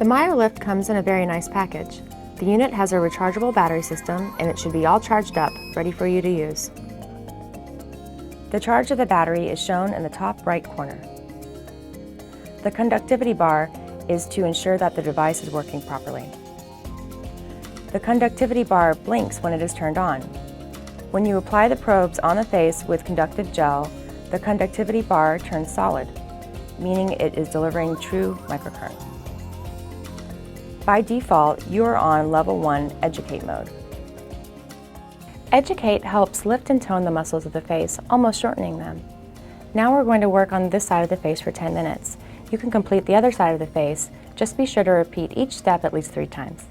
The MyoLift comes in a very nice package. The unit has a rechargeable battery system and it should be all charged up, ready for you to use. The charge of the battery is shown in the top right corner. The conductivity bar is to ensure that the device is working properly. The conductivity bar blinks when it is turned on. When you apply the probes on the face with conductive gel, the conductivity bar turns solid, meaning it is delivering true microcurrent. By default, you are on level 1 Educate mode. Educate helps lift and tone the muscles of the face, almost shortening them. Now we're going to work on this side of the face for 10 minutes. You can complete the other side of the face. Just be sure to repeat each step at least 3 times.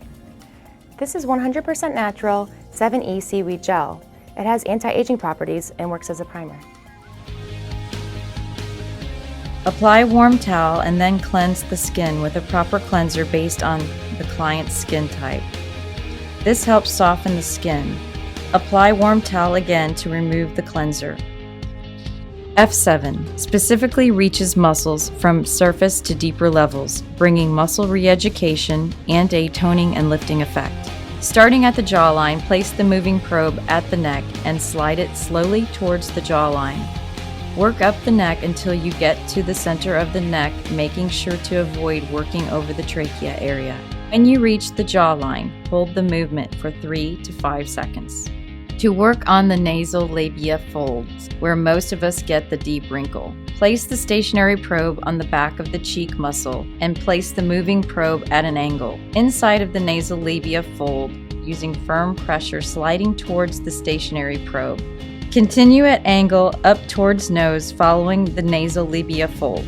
This is 100% natural 7E seaweed gel. It has anti-aging properties and works as a primer. Apply warm towel and then cleanse the skin with a proper cleanser based on the client's skin type. This helps soften the skin. Apply warm towel again to remove the cleanser. F7 specifically reaches muscles from surface to deeper levels, bringing muscle re-education and a toning and lifting effect. Starting at the jawline, place the moving probe at the neck and slide it slowly towards the jawline. Work up the neck until you get to the center of the neck, making sure to avoid working over the trachea area. When you reach the jawline, hold the movement for 3 to 5 seconds. To work on the nasal labia folds, where most of us get the deep wrinkle, place the stationary probe on the back of the cheek muscle and place the moving probe at an angle inside of the nasal labia fold, using firm pressure sliding towards the stationary probe. Continue at angle up towards nose following the nasal labia fold.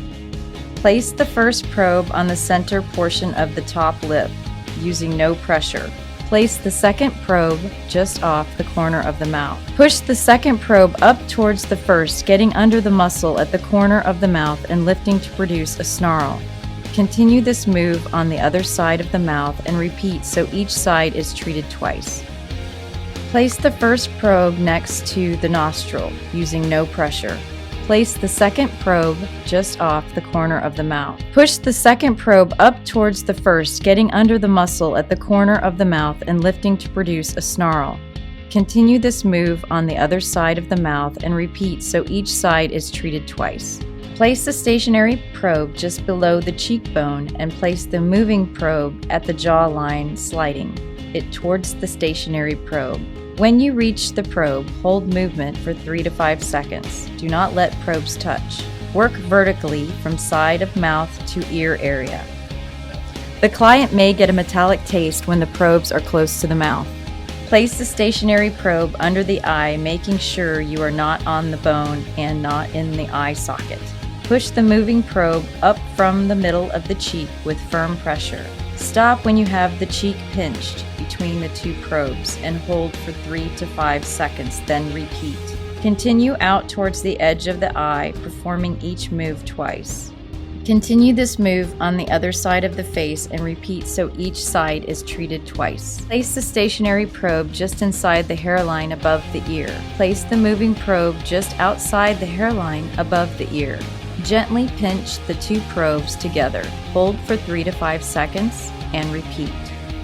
Place the first probe on the center portion of the top lip, using no pressure. Place the second probe just off the corner of the mouth. Push the second probe up towards the first, getting under the muscle at the corner of the mouth and lifting to produce a snarl. Continue this move on the other side of the mouth and repeat so each side is treated twice. Place the first probe next to the nostril, using no pressure. Place the second probe just off the corner of the mouth. Push the second probe up towards the first, getting under the muscle at the corner of the mouth and lifting to produce a snarl. Continue this move on the other side of the mouth and repeat so each side is treated twice. Place the stationary probe just below the cheekbone and place the moving probe at the jawline, sliding it towards the stationary probe. When you reach the probe, hold movement for 3 to 5 seconds. Do not let probes touch. Work vertically from side of mouth to ear area. The client may get a metallic taste when the probes are close to the mouth. Place the stationary probe under the eye, making sure you are not on the bone and not in the eye socket. Push the moving probe up from the middle of the cheek with firm pressure. Stop when you have the cheek pinched between the 2 probes and hold for 3 to 5 seconds, then repeat. Continue out towards the edge of the eye, performing each move twice. Continue this move on the other side of the face and repeat so each side is treated twice. Place the stationary probe just inside the hairline above the ear. Place the moving probe just outside the hairline above the ear. Gently pinch the 2 probes together. Hold for 3 to 5 seconds and repeat.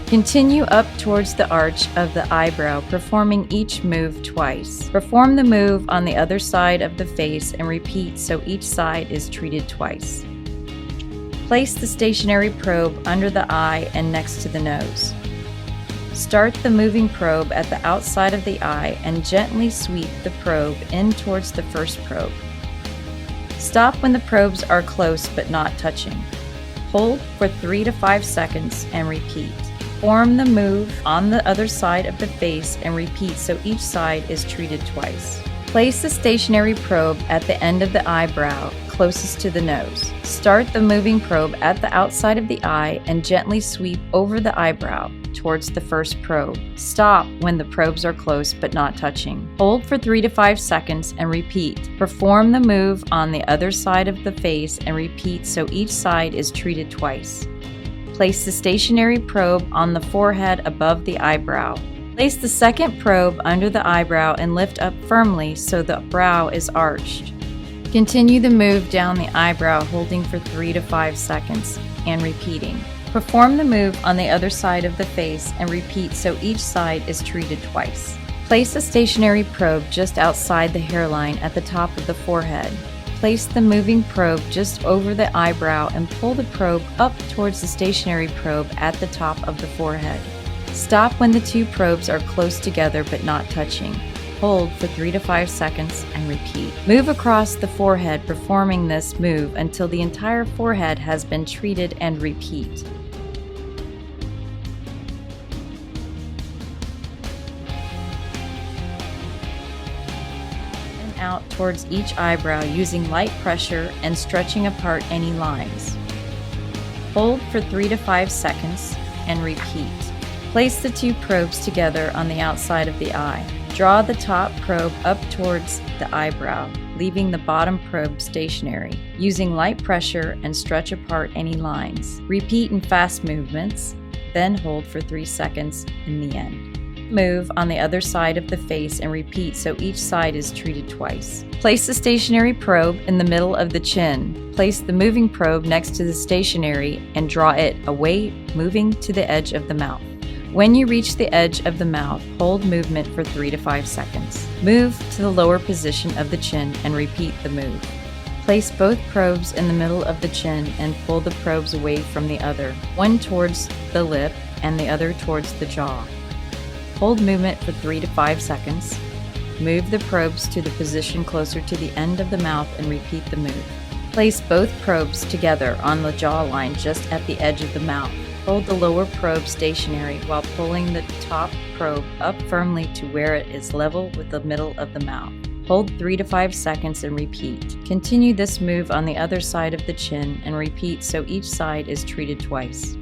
Continue up towards the arch of the eyebrow, performing each move twice. Perform the move on the other side of the face and repeat so each side is treated twice. Place the stationary probe under the eye and next to the nose. Start the moving probe at the outside of the eye and gently sweep the probe in towards the first probe. Stop when the probes are close but not touching. Hold for 3 to 5 seconds and repeat. Perform the move on the other side of the face and repeat so each side is treated twice. Place the stationary probe at the end of the eyebrow, closest to the nose. Start the moving probe at the outside of the eye and gently sweep over the eyebrow towards the first probe. Stop when the probes are close but not touching. Hold for 3 to 5 seconds and repeat. Perform the move on the other side of the face and repeat so each side is treated twice. Place the stationary probe on the forehead above the eyebrow. Place the second probe under the eyebrow and lift up firmly so the brow is arched. Continue the move down the eyebrow, holding for 3 to 5 seconds and repeating. Perform the move on the other side of the face and repeat so each side is treated twice. Place a stationary probe just outside the hairline at the top of the forehead. Place the moving probe just over the eyebrow and pull the probe up towards the stationary probe at the top of the forehead. Stop when the two probes are close together but not touching. Hold for 3 to 5 seconds and repeat. Move across the forehead, performing this move until the entire forehead has been treated, and repeat. And out towards each eyebrow using light pressure and stretching apart any lines. Hold for 3 to 5 seconds and repeat. Place the two probes together on the outside of the eye. Draw the top probe up towards the eyebrow, leaving the bottom probe stationary, using light pressure and stretch apart any lines. Repeat in fast movements, then hold for 3 seconds in the end. Move on the other side of the face and repeat so each side is treated twice. Place the stationary probe in the middle of the chin. Place the moving probe next to the stationary and draw it away, moving to the edge of the mouth. When you reach the edge of the mouth, hold movement for 3 to 5 seconds. Move to the lower position of the chin and repeat the move. Place both probes in the middle of the chin and pull the probes away from the other, one towards the lip and the other towards the jaw. Hold movement for 3 to 5 seconds. Move the probes to the position closer to the end of the mouth and repeat the move. Place both probes together on the jawline just at the edge of the mouth. Hold the lower probe stationary while pulling the top probe up firmly to where it is level with the middle of the mouth. Hold 3 to 5 seconds and repeat. Continue this move on the other side of the chin and repeat so each side is treated twice.